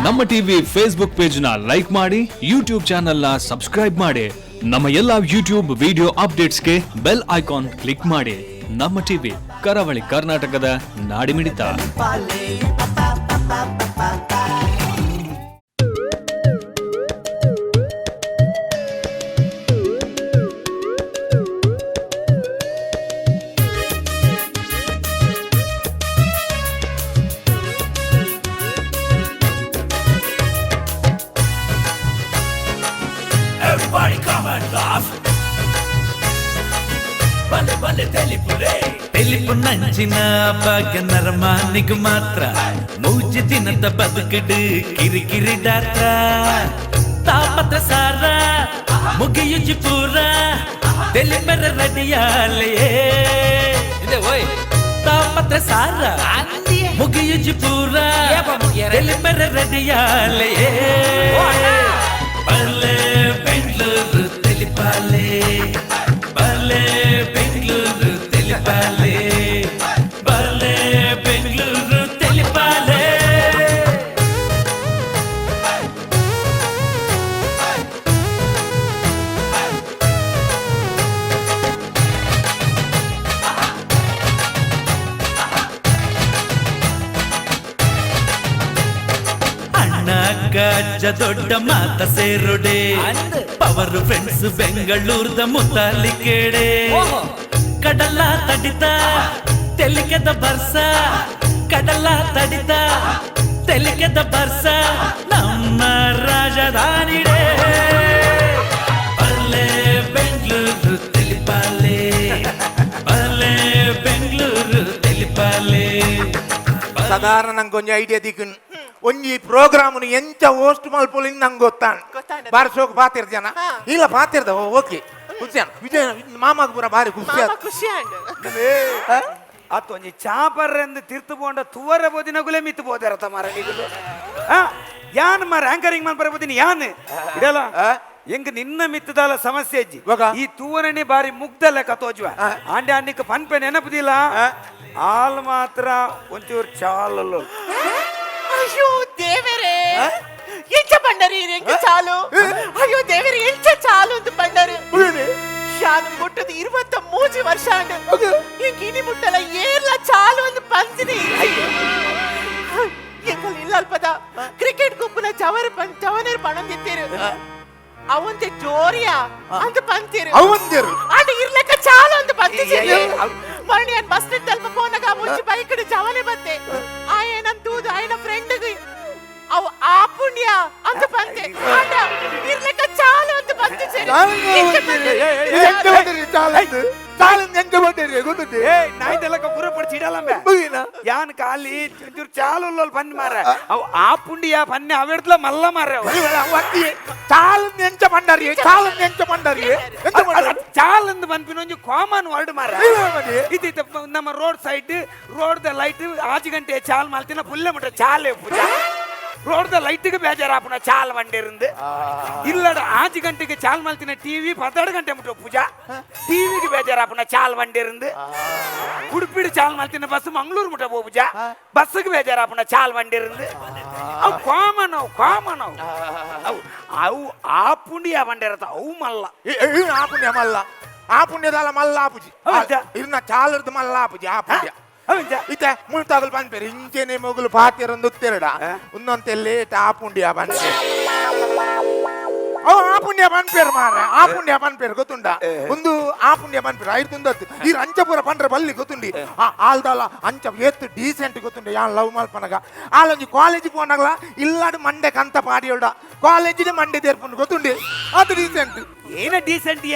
ನಮ್ಮ TV Facebook page ನ like ಮಾಡಿ, ಯೂಟ್ಯೂಬ್ ಚಾನೆಲ್ ನ ಸಬ್ಸ್ಕ್ರೈಬ್ ಮಾಡಿ. ನಮ್ಮ ಎಲ್ಲಾ ಯೂಟ್ಯೂಬ್ ವಿಡಿಯೋ ಅಪ್ಡೇಟ್ಸ್ಗೆ ಬೆಲ್ ಐಕಾನ್ ಕ್ಲಿಕ್ ಮಾಡಿ. ನಮ್ಮ ಟಿವಿ ಕರಾವಳಿ ಕರ್ನಾಟಕದ ನಾಡಿಮಿಡಿತ. Everybody come and laugh. Bale bale ತೆಲಿಪು ನಂಚಿನ ಭಾಗ್ಯ ನರಮಾನಿಗೆ ಮಾತ್ರ ಮೂಜಿ ದಿನದ ಬದುಕಡು ಕಿರಿಕಿರಿ ಡಾತ್ರ ತಾಪತ್ರ ಸಾರ ಮುಗಿಯುಜಿ ಪೂರ ತೆಲಿಪರ ರಡಿಯಾಲೇ ಇದೆ ಓಯ್ ತಾಪತ್ರ ಸಾರ ಮುಗಿಯುಜಿ ಪೂರ ತೆಲಿಪರ ರಡಿಯಾಲೇ ಬಲೆ ಬೆಂಗಳೂರು ತೆಲಿಪಾಲೆ ಬಲೆ ಬೆಂಗಳೂರು ತೆಲಿಪಾಲೆ ಬಲೆ ಬೆಂಗಳೂರು ತೆಲಿಪಾಲೆ ಗಜ್ಜ ದೊಡ್ಡ ಮಾತ ಸೇರುಡೆ ಪವರ್ ಫ್ರೆಂಡ್ಸ್ ಬೆಂಗಳೂರದ ಮುತಾಲಿ ಕೇಡೆ ಕಡಲ ತಡಿತ ತೆಲಿಕೆದ ಬರ್ಸ ಕಡಲ ತಡಿತ ತೆಲಿಕೆದ ಬರ್ಸ ನಮ್ಮ ರಾಜಧಾನಿಡೆ ಬಲ್ಲೆ ಬೆಂಗಳೂರು ತೆಲಿಪಾಲೆ ಬಲ್ಲೆ ಬೆಂಗಳೂರು ತೆಲಿಪಾಲೆ ಸಾಧಾರಣ ನಂಗೆ ಕೊಂಚ ಐಡಿಯಾ ದಿಕ್ಕನ್ ಒಂಜಿ ಪ್ರೋಗ್ರಾಮ್ ಎಂಚ ಹೋಸ್ಟ್ ಮಲ್ಪೊಲಿ ನಂಗೆ ಗೊತ್ತಾನ ಬಾರಿಸೋಕ್ ಪಾತಿರ್ದ ಜನ ಇಲ್ಲ ಪಾತಿರ್ದ ಓಕೆ ಖುಷಿ ವಿಜಯ ಮಾಮಾಗ ಪೂರ ಬಾರಿ ಖುಷಿ ಅತ್ತು ಒಂಜಿ ಚಾಪರ್ರೆಂದು ತಿರ್ತು ಬೋಂಡ ತುವರ ಬೋದಿನಗುಲೆ ಮಿತ್ತು ಬೋದಿರತ್ತ ಮರ ನಿಗುಲು ಯಾನ್ ಮರ ಆಂಕರಿಂಗ್ ಮಲ್ಪರ ಬೋದಿನಿ ಯಾನ್ ಇಡಲ್ಲ ಎಂಗ್ ನಿನ್ನ ಮಿತ್ತದಲ್ಲ ಸಮಸ್ಯೆ ಅಜ್ಜಿ ಈ ತೂವರಣಿ ಬಾರಿ ಮುಗ್ದಲ್ಲ ಕತೋಜ್ವ ಆಂಡೆ ಅನ್ನಿಕ್ ಪನ್ಪೆ ನೆನಪುದಿಲ್ಲ ಹಾಲ್ ಮಾತ್ರ ಒಂಚೂರು ಚಾಲಲ್ಲ. ಅಯ್ಯೋ ದೇವರೇ ಎಂಚ ಪಂಡರಿ ಎಂಚ ಚಾಲು ಅಯ್ಯೋ ದೇವರೇ ಎಂಚ ಚಾಲು ಅಂತ ಪಂಡರು ಶಾನು ಮುಟ್ಟದು 23 ವರ್ಷ ಅಂಡು ಇಂಕಿನಿ ಮುಟ್ಟಲ ಏರ್ಲ ಚಾಲು ಅಂತ ಪಂಚಿನಿ ಎಂಕಲ್ ಇಲ್ಲ ಅಲ್ಪದ ಕ್ರಿಕೆಟ್ ಗುಂಪುನ ಜವನರ್ ಪಣಂದಿತ್ತೀರು ಅವಂತೆ ಜೋರಿಯಾ ಅಂತ ಪಂತಿರು ಅವಂದಿರು ಆಟ ಇರ್ಲಕ್ಕ ಚಾಲು ಅಂತ ಪಂಚಿಸಿರು ಮರಣಿ ಅನ್ ಬಸ್ ಸ್ಟ್ಯಾಂಡ್ ತಲ್ಪ ಪೋನಗ ಮುಂಚೆ ಬೈಕ್ ಜವನೆ ಬಂದೆ ಆಯನ ತೂದು ಆಯನ ಫ್ರೆಂಡ್ ಅವ ಆ ಪುಣ್ಯ ಅಂತ ಪಂತೆ ಆಟ ಇರ್ಲಕ್ಕ ಚಾಲು ಅಂತ ಪಂಚಿಸಿರು ಯಾನ್ ಖಾಲಿ ಚೂರು ಚಾಲು ಪನ್ ಮಾರ ಅವ್ ಆ ಪುಂಡಿಯ ಪನ್ನೆ ಅವೆಡ್ಲ ಮಲ್ಲ ಮಾರ ಎಂಚ ಪಂಡರಿ ಎಂಚ ಪಂಡರಿ ಚಾಲಂದು ಪನ್ಪಿನ ಒಂಜಿ ಕಾಮನ್ ವರ್ಡ್ ಮಾರ ಇದು ನಮ್ಮ road side road the light 5 ಗಂಟೆ ಚಾಲ್ ಮಾಲ್ತಿನ ಪುಲ್ಲೆ ಮುಟ್ಟ ಚಾಲೆ ಪೂಜಾ ರೋಡ್ ದ ಲೈಟ್ಗೆ ಬೇಜಾರಾಪುನ ಚಾಲ್ ಬಂಡಿருந்து ಇಲ್ಲಡ 5 ಗಂಟೆಗೆ ಚಾಲ್ ಮಾಲ್ತಿನ ಟಿವಿ 12 ಗಂಟೆ ಮುಟ್ಟ ಪೂಜಾ ಟಿವಿಗೆ ಬೇಜಾರಾಪುನ ಚಾಲ್ ಬಂಡಿருந்து ಉಡುಪಿಡು ಚಾಲ್ ಮಾಲ್ತಿನ ಬಸ್ ಮಂಗಳೂರು ಮುಟ್ಟ ಪೂಜಾ ಬಸ್ಗೆ ಬೇಜಾರಾಪುನ ಚಾಲ್ ಬಂಡಿருந்து ಅವು ಕಾಮನ್ ಅವು ಆ ಪುಂಡಿಯ ಬಂಡಿರತ್ತ ಅವು ಮಲ್ಲ ಆ ಪುಣ್ಯದಲ್ಲ ಮಲ್ಲ ಆಪುಜಿ ಇರ್ನ ಚಾಲರ್ದು ಮಲ್ಲ ಆಪುಜಿ ಆ ಪುಣ್ಯ ಇತ್ತೆ ಮುಳ್ತಾಗಲು ಪನ್ಪೇರು ಇಂಚೆನೆ ಮೊಗಲು ಪಾತಿರೊಂದು ತೆರಡ ಒಂದೊಂತೆ ಲೇಟ್ ಆ ಪುಂಡಿಯ ಪನ್ಪೇರು ಆ ಪುಣ್ಯ ಪನ್ಪೇರು ಮಾರ ಆ ಪುಣ್ಯ ಪನ್ಪೇರು ಗೊತ್ತುಂಡ ಒಂದು ಆ ಪುಣ್ಯ ಪನ್ಪೇರು ಐದು ಈ ಅಂಚಪುರ ಪಂಡ್ರೆ ಬಲ್ಲಿ ಗೊತ್ತುಂಡಿ ಆಲ್ದಲ್ಲ ಅಂಚ ಎತ್ತು ಡೀಸೆಂಟ್ ಗೊತ್ತುಂಡಿ ಯಾನ್ ಲವ್ ಮಲ್ಪನಗ ಆಲೊಂಜಿ ಕಾಲೇಜ್ ಪೋನಾಗಲ ಇಲ್ಲಾಡು ಮಂಡೆ ಕಂತ ಪಾಡಿಯೋಡ ಕಾಲೇಜಿನ ಮಂಡೆ ತೆರ್ಪುಂಡು ಗೊತ್ತುಂಡಿ ಅದು ಡೀಸೆಂಟ್ ಏನ ಡೀಸೆಂಟ್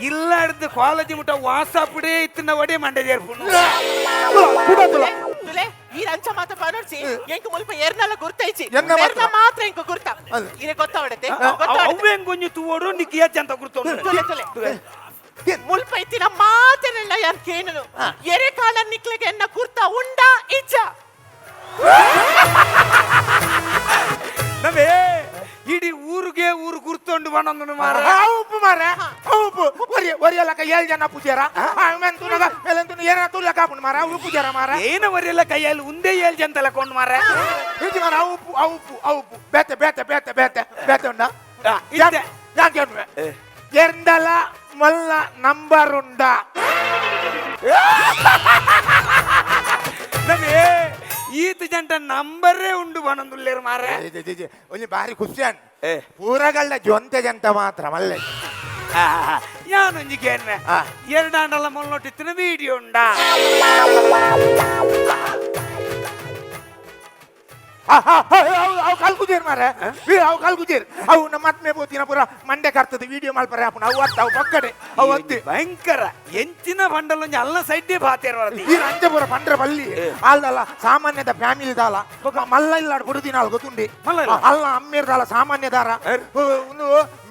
ಇಲ್ಲಾಡ್ದು ಕಾಲೇಜ್ ಮುಟ್ಟ ವಾಟ್ಸಾಪ್ಡೇ ಇತ್ತಿನ ಒಡೆ ಮಂಡೆ ಸೇರ್ಪುಂಡು ಈ ರಂಚ ಮಾತ ಪನೋಡ್ಸಿ ಎಂಕು ಮುಲ್ಪ ಎರ್ನಲ್ಲ ಗುರ್ತೈಚಿ ಎರ್ನ ಮಾತ್ರ ಎಂಕು ಗುರ್ತ ಇರೆ ಗೊತ್ತಾವಡತೆ ಅವ್ವೆಂಗ್ ಗೊಂಜು ತೂವೋಡು ನಿಕ್ ಏಚ್ ಅಂತ ಗುರ್ತೋಡು ಮುಲ್ಪ ಇತ್ತಿನ ಮಾತನೆಲ್ಲ ಯಾನ್ ಕೇನನು ಎರೆ ಕಾಲ ನಿಕ್ಲೆಗೆ ಎನ್ನ ಗುರ್ತ ಉಂಡ ಇಜ್ಜ ನವೇ ಇಡೀ ಊರಿಗೆ ಊರು ಗುರ್ತೊಂಡು ಬಣ್ಣನು ಮಾರ ಉಪ್ಪು ಮಾರ ಉಪ್ಪು ಒರಿಯಲಕ 7 ಜನ ಪೂಜಾರ ಮೆಂತುನಗ ಮೇಲಂತುನ ಏನ ತುಲ್ಲ ಕಾಪುನ ಮಾರ ಉಪ್ಪು ಪೂಜಾರ ಮಾರ ಏನ ಒರಿಯಲ್ಲ ಕೈಯಲ್ಲಿ ಒಂದೇ 7 ಜನ ತಲಕೊಂಡು ಮಾರ ಇದು ಮಾರ ಉಪ್ಪು ಬೇತೆ ಉಂಡ ಇದ್ದೆ. ഞാൻ എന്തല മല്ല നമ്പറുണ്ട ಈತ ಜಂಟ ನಂಬರೇ ಉಂಡು ಬನಂದುಲ್ಲೇರು ಮಾರೆ ಒಂಜಿ ಬಾರಿ ಖುಷಿಯಾನ್ ಪೂರಗಳ ಜೊಂತೆ ಜಂತ ಮಾತ್ರ ಮಲ್ಲೆ ಯಾನೊಂಜಿ ಕೇನ್ನೆ ಎರಡಾಂಡಲ ಮೊಲ್ಲೊಟ್ಟಿತ್ತಿನ ವಿಡಿಯೋ ಉಂಡಾ ಅವು ಕಲ್ಕುಜೇರ್ ಮಾರೆ ಅವು ಕಲ್ಕುಜೇರ್ ಅವು ನಮ್ಮ ಆತ್ಮೆ ಬೋತಿನ ಪೂರ ಮಂಡೆ ಕರ್ತದೆ ವಿಡಿಯೋ ಮಲ್ಪರೆ ಆಪುನ ಅವು ಅತ್ತ ಅವು ಪಕ್ಕಡೆ ಅವು ಅತ್ತಿ ಭಯಂಕರ ಎಂಚಿನ ಬಂಡಲ್ ಒಂಜಿ ಅಲ್ಲ ಸೈಡ್ ಬಾತೇರ್ ಈ ರಂಜೆ ಪೂರ ಪಂಡ್ರೆ ಬಲ್ಲಿ ಅಲ್ದಲ್ಲ ಸಾಮಾನ್ಯದ ಫ್ಯಾಮಿಲಿ ದಾಲ ಮಲ್ಲ ಇಲ್ಲಾಡ್ ಬುಡುದಿನ ಅಲ್ ಗೊತ್ತುಂಡಿ ಅಲ್ಲ ಅಮ್ಮೇರ್ದಾಲ ಸಾಮಾನ್ಯದಾರ ಒಂದು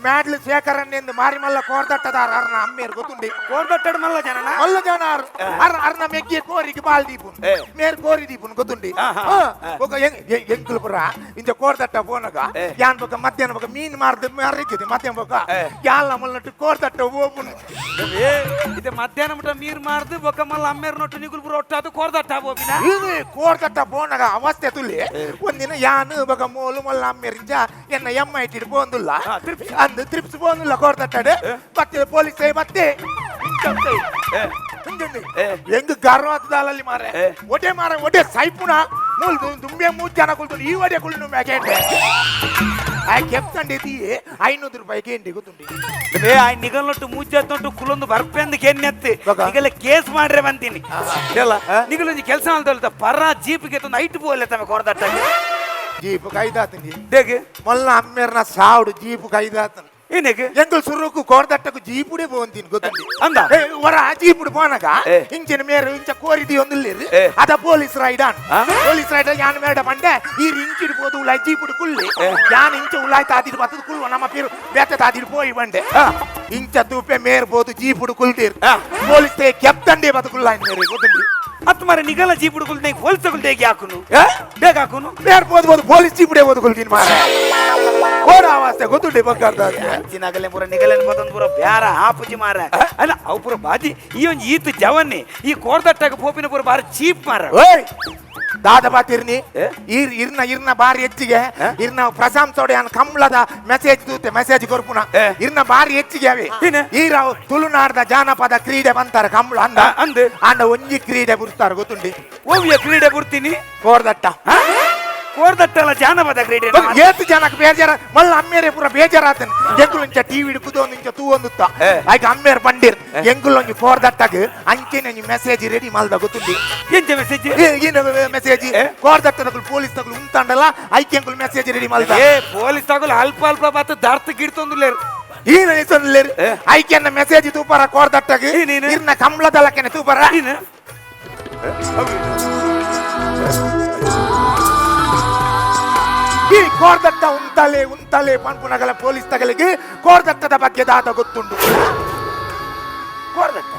ಮ್ಯಾಡ್ಲ್ ಶೇಖರನ್ನೆಂದು ಮಾರಿ ಮಲ್ಲ ಕೋರ್ದಟ್ಟದಾರ ಅರ್ನ ಅಮ್ಮೇರ್ ಗೊತ್ತುಂಡಿ ಕೋರ್ದಟ್ಟಡ ಮಲ್ಲ ಜನನ ಮಲ್ಲ ಜನ ಅರ್ನ ಮೆಗ್ಗಿಯ ಕೋರಿಗೆ ಬಾಲ್ ದೀಪುನ್ ಮೇರ್ ಕೋರಿ ದೀಪುನ್ ಗೊತ್ತುಂಡಿ ಎಂಕುಲ್ ಪುರ ಇಂಚ ಕೋರ್ದಟ್ಟ ಪೋನಗ ಯಾನ್ ಬೊಕ ಮಧ್ಯಾಹ್ನ ಬೊಕ ಮೀನ್ ಮಾರ್ದ ಮಾರಿಕ್ಕಿದೆ ಮಧ್ಯಾಹ್ನ ಬೊಕ ಯಾಲ್ನ ಮಲ್ಲಟ್ಟು ಕೋರ್ದಟ್ಟ ಓಪುನ್ ಇದು ಮಧ್ಯಾಹ್ನ ಮುಟ ಮೀರ್ ಮಾರ್ದು ಬೊಕ ಮಲ್ಲ ಅಮ್ಮೇರ್ ನೊಟ್ಟು ನಿಗುಲ್ ಪುರ ಒಟ್ಟಾದು ಕೋರ್ದಟ್ಟ ಹೋಗಿನ ಇದು ಕೋರ್ದಟ್ಟ ಪೋನಗ ಅವಸ್ಥೆ ತುಲ್ಲಿ ಒಂದಿನ ಯಾನ್ ಬೊಕ ಮೋಲು ಮಲ್ಲ ಅಮ್ಮೇರ್ ಇಂಚ ಎನ್ನ ಎಮ್ಮ ಇಟ್ಟಿಡ್ ಪೋಂದುಲ್ಲ ಅಂದು ತ್ರಿಪ್ಸ್ ಪೋಂದುಲ್ಲ ಕೋರ್ದಟ್ಟಡೆ ಮತ್ತೆ ಪೊಲೀಸ್ ಮತ್ತೆ ಹೆಂಗ್ ಗರ್ವಾತದಲ್ಲಿ ಮಾರೆ ಒಡೆ ಸೈಪುನ ಮೂಲ್ ದುಂಬೆ ಮೂರ್ ಜನ ಕುಳ್ತು ಈ ಒಡೆ ಕುಳ್ಳು ಮ್ಯಾಗೇಂಡೆ ಕೆಪ್ತಂಡಿದ್ದೀ 500 ರೂಪಾಯಿ ಕೇಂಡಿ ಗೊತ್ತುಂಡಿ ನಿಗಲ್ನೊಟ್ಟು ಮುಜ್ಜತ್ತೊಟ್ಟು ಕುಲೊಂದು ಬರ್ಪೆಂದು ಕೆನ್ನೆತ್ತಿ ಈಗೆಲ್ಲ ಕೇಸ್ ಮಾಡ್ರೆ ಬಂತೀನಿ ನಿಗಲೊಂದು ಕೆಲಸ ಅಂತ ಪರ ಜೀಪ್ಗೆ ತಂದು ಐಟ್ ಬೋಲೆ ತಮ್ಮ ಕೊರದಟ್ಟ ಜೀಪ್ ಕೈದಾತಂಡಿ ದೇಗೆ ಮಲ್ಲ ಅಮ್ಮೇರ್ನ ಸಾವುಡು ಜೀಪ್ ಕೈದಾತನ್ ಏನಕ್ಕೆ ಎಂಕಲ್ ಸುರುಕು ಕೋರ್ದಟ್ಟకు జీపుడే పోంతిని ಗೊತ್ತಂడి ಅಂದ ವರ జీపుడు పోనಗ ఇంచిన మేరు ఇంచ కోరిది ಒಂದುಲ್ಲೇರು ಅದ ಪೊಲೀಸ್ ರೈಡಾನ್ ಪೊಲೀಸ್ ರೈಡರ್ ಯಾನ್ ಮೇಡ ಬಂಡೆ ಈ ರಿಂಚಿಡ್ పోదు ಉಲೈ జీపుడు ಕುಲ್ಲಿ ಯಾನ್ ಇಂಚ ಉಲೈ ತಾದಿರ್ ಬತ್ತದ ಕುಲ್ವ ನಮ್ಮ ಪೇರು ಬೇತೆ ತಾದಿರ್ పోయి ಬಂಡೆ ಇಂಚ ದೂಪೆ ಮೇರ್ పోదు జీపుడు ಕುಲ್ದಿರ್ ಪೊಲೀಸ್ ತೆ ಕೆಪ್ತಂಡೆ ಬತ್ತುಲ್ಲೈ ಮೇರೆ ಗೊತ್ತಂಡಿ ಅತ್ ಮರ ನಿಗಲ ಜೀಪುಡು ಕುಲ್ದೆ ಪೊಲೀಸ್ ಕುಲ್ದೇಗೆ ಹಾಕುನು ಬೇಗ ಹಾಕುನು ಮೇರ್ పోదు ಪೊಲೀಸ್ ಜೀಪುಡೆ పోదు ಕುಲ್ದಿನ್ ಮಾರೆ ಕೋಡ ಅವಸ್ಥೆ ಗೊತ್ತುಂಡಿ ಬಗ್ಗರ್ದ ಚಿನಾಗಲೆ ಪುರ ನಿಗಲೆನ್ ಬತ್ತಂದು ಪುರ ಬ್ಯಾರ ಆಪುಜಿ ಮಾರ ಅಲ್ಲ ಅವು ಪುರ ಬಾಜಿ ಈ ಒಂಜಿ ಈತ ಜವನ್ನಿ ಈ ಕೋರ್ದಟ್ಟಾಗ ಪೋಪಿನ ಪುರ ಬಾರಿ ಚೀಪ್ ಮಾರ ಓಯ್ ದಾದ ಬಾತಿರ್ನಿ ಇರ್ನ ಬಾರಿ ಹೆಚ್ಚಿಗೆ ಇರ್ನ ಪ್ರಶಂಸೋಡೆ ಅನ್ ಕಂಬಳದ ಮೆಸೇಜ್ ತೂತೆ ಮೆಸೇಜ್ ಕೊರ್ಪುನ ಇರ್ನ ಬಾರಿ ಹೆಚ್ಚಿಗೆ ಅವೆ ಈರಾವ್ ತುಳುನಾಡದ ಜಾನಪದ ಕ್ರೀಡೆ ಬಂತಾರ ಕಂಬಳ ಅಂದ ಒಂಜಿ ಕ್ರೀಡೆ ಬುರ್ತಾರ ಗೊತ್ತುಂಡಿ ಓವಿಯ ಕ್ರೀಡೆ ಬುರ್ತೀನಿ ಕೋರ್ದಟ್ಟ ಕೋರ್ದಟ್ಟಲ್ಲ ಜಾನಪದ ಕ್ರೀಡೆ ಏತು ಜನಕ್ಕೆ ಬೇಜಾರ ಮಲ್ಲ ಅಮ್ಮೇರೆ ಪೂರ ಬೇಜಾರಾತನ್ ಎಂಗುಲು ಇಂಚ ಟಿವಿ ಕುದೊಂದು ಇಂಚ ತೂವೊಂದುತ್ತ ಆಯ್ಕೆ ಅಮ್ಮೇರ್ ಬಂದಿರ್ ಎಂಗುಲೊಂಜಿ ಕೋರ್ದಟ್ಟಗ್ ಅಂಚೆನೆ ಮೆಸೇಜ್ ರೆಡಿ ಮಲ್ದ ಗೊತ್ತುಂಡಿ ಎಂಚ ಮೆಸೇಜ್ ಏನು ಮೆಸೇಜ್ ಕೋರ್ದಟ್ಟದಗಳು ಪೊಲೀಸ್ ತಗಲು ಉಂತಂಡಲ್ಲ ಐಕೆ ಎಂಗುಲು ಮೆಸೇಜ್ ರೆಡಿ ಮಲ್ದ ಪೊಲೀಸ್ ತಗಲು ಅಲ್ಪ ಅಲ್ಪ ಬಾತ ದಾರ್ತ ಗಿಡ್ತೊಂದುಲ್ಲೇರು ಈನ ಹೆಸರು ಐಕೆನ್ನ ಮೆಸೇಜ್ ತೂಪರ ಕೋರ್ದಟ್ಟಗ್ ಇರ್ನ ಕಂಬಳದಲ್ಲಕೆನೆ ತೂಪರ ಈ ಕೋರ್ದಟ್ಟ ಉಂತಲೆ ಪಂಪುನಗಲ ಪೊಲೀಸ್ ತಗಲಿಗೆ ಕೋರ್ದಟ್ಟದ ಬಗ್ಗೆ ದಾದ ಗೊತ್ತುಂಡು ಕೋರ್ದಟ್ಟ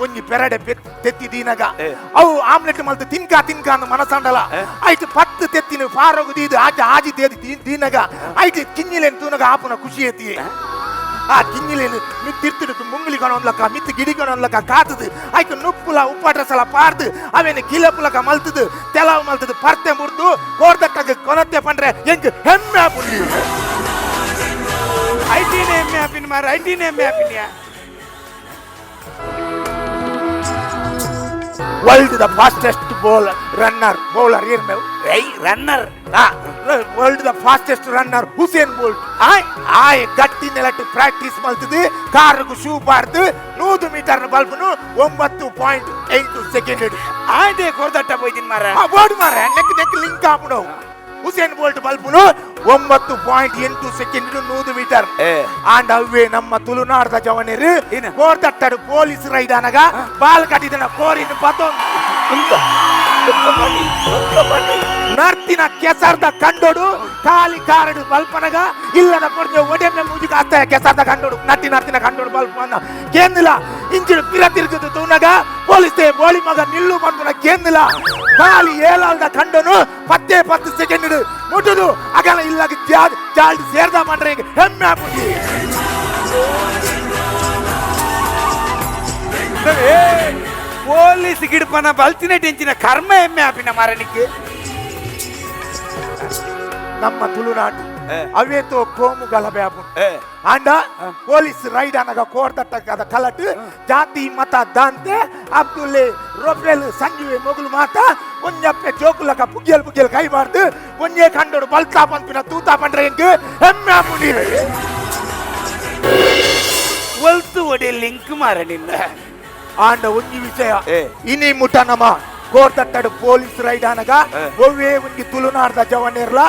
ಒಂಜಿ ಪೆರಡೆ ತೆತ್ತಿದೀನಗ ಅವು ಆಮ್ಲೆಟ್ ಮಲ್ತು ತಿನ್ಕ ಅಂದ ಮನಸಂಡಲ ಆಯ್ತು 10 ತೆತ್ತಿನ ಫಾರೋಗು ದೀದು ಆಜಿ ತೇದಿ ದೀನಗ ಆಯ್ತು ಕಿನ್ನಿಲೇನು ತೂನಗ ಆಪುನ ಖುಷಿ ಎತ್ತಿ ಆ ಕಿನ್ನಿಲೇನು ಮಿತ್ತಿರ್ತಿಡು ಮುಂಗ್ಲಿ ಕೊನೊಂದ್ಲಕ ಮಿತ್ತು ಗಿಡಿ ಕೊನೊಂದ್ಲಕ ಕಾತದು ಆಯ್ತು ನುಪ್ಪುಲ ಉಪ್ಪಟ್ರಸಲ ಪಾರ್ದು ಅವೇನು ಕಿಲಪುಲಕ ಮಲ್ತದು ತೆಲಾವು ಮಲ್ತದು ಪರ್ತೆ ಮುರ್ದು ಕೋರ್ದಟ್ಟಗೆ ಕೊನತ್ತೆ ಪಂಡ್ರೆ ಎಂಕ್ ಹೆಮ್ಮೆ ಆಪುಂಡಿ ಐಟಿನೇ ಹೆಮ್ಮೆ ಆಪಿನ ಮಾರ ಐಟಿನೇ ಹೆಮ್ಮೆ ಆಪಿನ್ಯಾ ವರ್ಲ್ಡ್ ದ ಫಾಸ್ಟೆಸ್ಟ್ ಬೌಲರ್ ಏನ್ ಮೇವು ರನ್ನರ್ ವರ್ಲ್ಡ್ ದ ಫಾಸ್ಟೆಸ್ಟ್ ರನ್ನರ್ ಹುಸೇನ್ ಬೋಲ್ಟ್ ಆಯ್ ಗಟ್ಟಿ ನೆಲಟ್ಟು ಪ್ರಾಕ್ಟೀಸ್ ಮಲ್ತದು ಕಾರುಗು ಶೂ ಪಾರ್ದು 100 ಮೀಟರ್ ಬಲ್ಪನು 9.8 ಸೆಕೆಂಡ್ ಆಯ್ದೆ ಕೋರ್ದಟ್ಟ ಹೋಯ್ತೀನಿ ಮಾರ ಬೋರ್ಡ್ ಮಾರ ನೆಕ್ ಲಿಂಕ್ ಆಪುಡು ಹುಸೇನ್ ಬೋಲ್ಟ್ ಬಲ್ಪನು 9.8 ಸೆಕೆಂಡ್ 100 ಮೀಟರ್ ಆಂಡ್ ಅವೇ ನಮ್ಮ ತುಳುನಾಡದ ಜವನರು ಕೋರ್ದಟ್ಟಡು ಪೊಲೀಸ್ ರೈಡ್ ಅನಗ ಬಾಲ್ ಕಟ್ಟಿದನ ಕೋರಿನ ಪತೊಂದು ನರ್ತಿನ ಕೆಸರ್ದ ಕಂಡೋಡು ಕಾಲಿ ಕಾರಡು ಬಲ್ಪನಗ ಇಲ್ಲದ ಪೊರ್ಜ ಒಡೆಮೆ ಮುಜಿಗ ಅತ್ತ ಕೆಸರ್ದ ಕಂಡೋಡು ನರ್ತಿನ ಕಂಡೋಡು ಬಲ್ಪನ ಕೇಂದಿಲ ಇಂಚಿಡು ಪಿರ ತಿರುಗುದು ತೂನಗ ಪೊಲೀಸ್ ಬೋಳಿ ಮಗ ನಿಲ್ಲು ಬಂದನ ಕೇಂದಿಲ ಕಾಲಿ ಏಲಾಲ್ದ ಕಂಡನು 10 ಸೆಕೆಂಡ್ ಮುಟ್ಟುದು ಅಗಲ ಇಲ್ಲಾಗ ಜಾಲ್ಡ್ ಸೇರ್ದ ಮಾಡ್ರೆ ಹೆಮ್ಮೆ ಆಗ್ಬಿಟ್ಟಿ ಪೊಲೀಸ್ ಗಿಡಪನ ಬಲ್ತಿನ ಟೆಂಚಿನ ಕರ್ಮ ಹೆಮ್ಮೆ ಆಪಿನ ಮಾರನಿಕ್ಕೆ ನಮ್ಮ ತುಳುನಾಡು ಅವೇತೋ ಕೋಮು ಗಲಭೆ ಆಪುಂಡು ಆಂಡ ಪೊಲೀಸ್ ರೈಡ್ అనగా కోర్దట్ట కదా కలట్ జాతి మత దాంతే అబ్దుల్లే రొఫెల్ సంజువే మొగులు మాత ಒಂಜಪ್ಪೆ ಜೋಕುಲಕ ಪುಗ್ಗೆಲ್ ಕೈ ಮಾಡ್ದು ಒಂಜೆ ಕಂಡೋಡು ಬಲ್ತಾ ಪಂಪಿನ ತೂತಾ ಪಂಡ್ರೆ ಎಂಕ್ ಹೆಮ್ಮೆ ಆಪುಂಡಿ ಒಲ್ತು ಒಡೆ ಲಿಂಕ್ ಮಾರ ನಿನ್ನ ಆಂಡ ಒಂಜಿ ವಿಷಯ ಇನಿ ಮುಟ ನಮ ಕೋರ್ದಟ್ಟಡು ಪೊಲೀಸ್ ರೈಡ್ అనగా ಒವ್ವೇ ಒಂಜಿ ತುಳುನಾಡ್ದ ಜವನೇರ್ಲ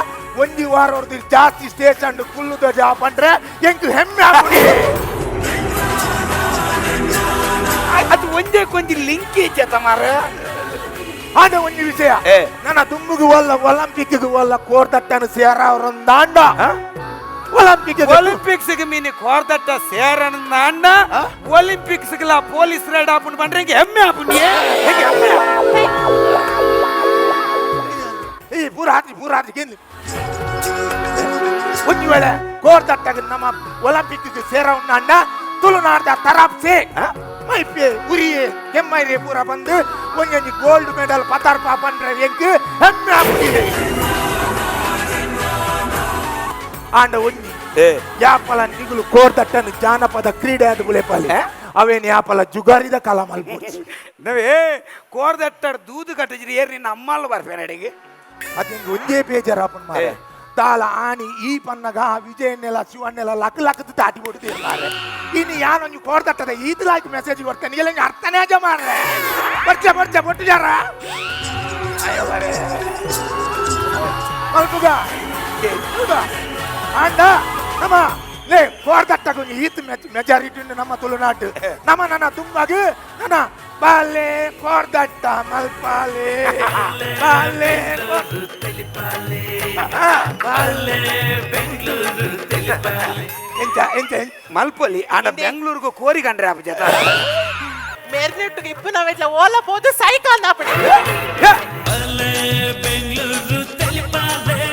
ಒಂಜಿ ವಾರ ಹೊರದು ಜಾಸ್ತಿ ಸ್ಟೇಷನ್ ಕುಲ್ಲುದ ಜಾಬ್ ಪಂಡ್ರೆ ಎಂಕ್ ಹೆಮ್ಮೆ ಆಪುಂಡಿ ಅದು ಒಂದೇ ಕೊಂಚ ಲಿಂಕ್ ಇಚ್ಚ ಮಾರ ಆಂಡ ಒಂಜಿ ವಿಷಯ ನನ್ನ ದುಮ್ಮುಗು ಒಲ್ಲ ಒಲಿಂಪಿಕ್ಗೆ ಒಲ್ಲ ಕೋರ್ದಟ್ಟನು ಸೇರವರೊಂದಾಂಡ ಒಲಿಂಪಿಕ್ಸ್ ಮೀನಿ ಕೋರ್ದಟ್ಟ ಸೇರನಂದ ಒಲಿಂಪಿಕ್ಸ್ ಪೊಲೀಸ್ ರೈಡ್ ಆಪುಂಡು ಪಂಡ್ರೆ ಎಂಗೆ ಹೆಮ್ಮೆ ಆಪುಂಡಿ ಈ ಪೂರಾತಿ ಗೆಲ್ಲಿ ಒಂದು ವೇಳೆ ಕೋರ್ದಟ್ಟಾಗ ನಮ್ಮ ಒಲಿಂಪಿಕ್ಗೆ ಸೇರವನ್ನ ತುಳುನಾಡ್ದ ತರಾಪ್ ಸೇ ಮೈಪೆ ಉರಿಯೇ ಕೆಮ್ಮೈರೆ ಪೂರ ಬಂದು ಒಂದೊಂದು ಗೋಲ್ಡ್ ಮೆಡಲ್ ಪತಾರ್ಪ ಪಂಡ್ರೆ ಎಂಕ್ ಹೆಮ್ಮೆ ಆಪುಂಡಿ ಆಂಡ ಒಂಜಿ ಯಾಪಲ ನಿಗುಲು ಕೋರ್ದಟ್ಟನು ಜಾನಪದ ಕ್ರೀಡೆ ಅದು ಬುಳೆಪಾಲಿ ಅವೇನು ಯಾಪಲ ಜುಗಾರಿದ ಕಾಲ ಮಲ್ಪುಡಿ ನವೇ ಕೋರ್ದಟ್ಟ ದೂದು ಕಟ್ಟಿದ್ರಿ ಏರ್ ನಿನ್ನ ಅಮ್ಮಲ್ಲ ಬರ್ಪೇನೆ ಅಡಿಗೆ ಅದಿಂಗ ಒಂದೇ ಬೇಜಾರಾಪನ್ ಮಾರೆ ತಾಳ ಆಣಿ ಈ ಪನ್ನಗ ವಿಜಯನ್ನೆಲ್ಲ ಶಿವನ್ನೆಲ್ಲ ಲಕ್ ದಾಟಿ ಬಿಡ್ತಿರ್ತಾರೆ ಇನ್ನು ಯಾನೊಂದು ಕೋರ್ದಟ್ಟದ ಈದ್ಲಾಯ್ತು ಮೆಸೇಜ್ ಕೊಡ್ತೇನೆ ಇಲ್ಲ ಅರ್ಥನೇ ಮಾಡ್ರೆ ಬರ್ಚೆ ಬೊಟ್ಟು ಜಾರ ಅಯ್ಯೋ ಬರೇ ಮಲ್ಪುಗ ಆಂಡ ನಮ್ಮ ಲೇ ಕೋರ್ದಟ್ಟಗ ಈತ್ ಮೆಜಾರಿಟಿ ನಮ್ಮ ತುಳುನಾಡು ನಮ್ಮ ನನ್ನ ತುಂಬಾಗ ನನ್ನ ಬಾಲೆ ಕೋರ್ದಟ್ಟ ಮಲ್ಪಾಲೆ ಬಾಲೆ ಬೆಂಗಳೂರು ತೆಲಿಪಾಲೆ ಎಂಚ ಮಲ್ಪೊಲಿ ಆಂಡ ಬೆಂಗಳೂರಿಗೂ ಕೋರಿ ಕಂಡ್ರೆ ಅಪ್ಪ ಜತ మెరినట్టుగా ఇప్పుడు ఇట్లా ఓలా పోతే సైకిల్ అన్నప్పుడు ಬೆಂಗಳೂರು ತೆಲಿಪಾಲೆ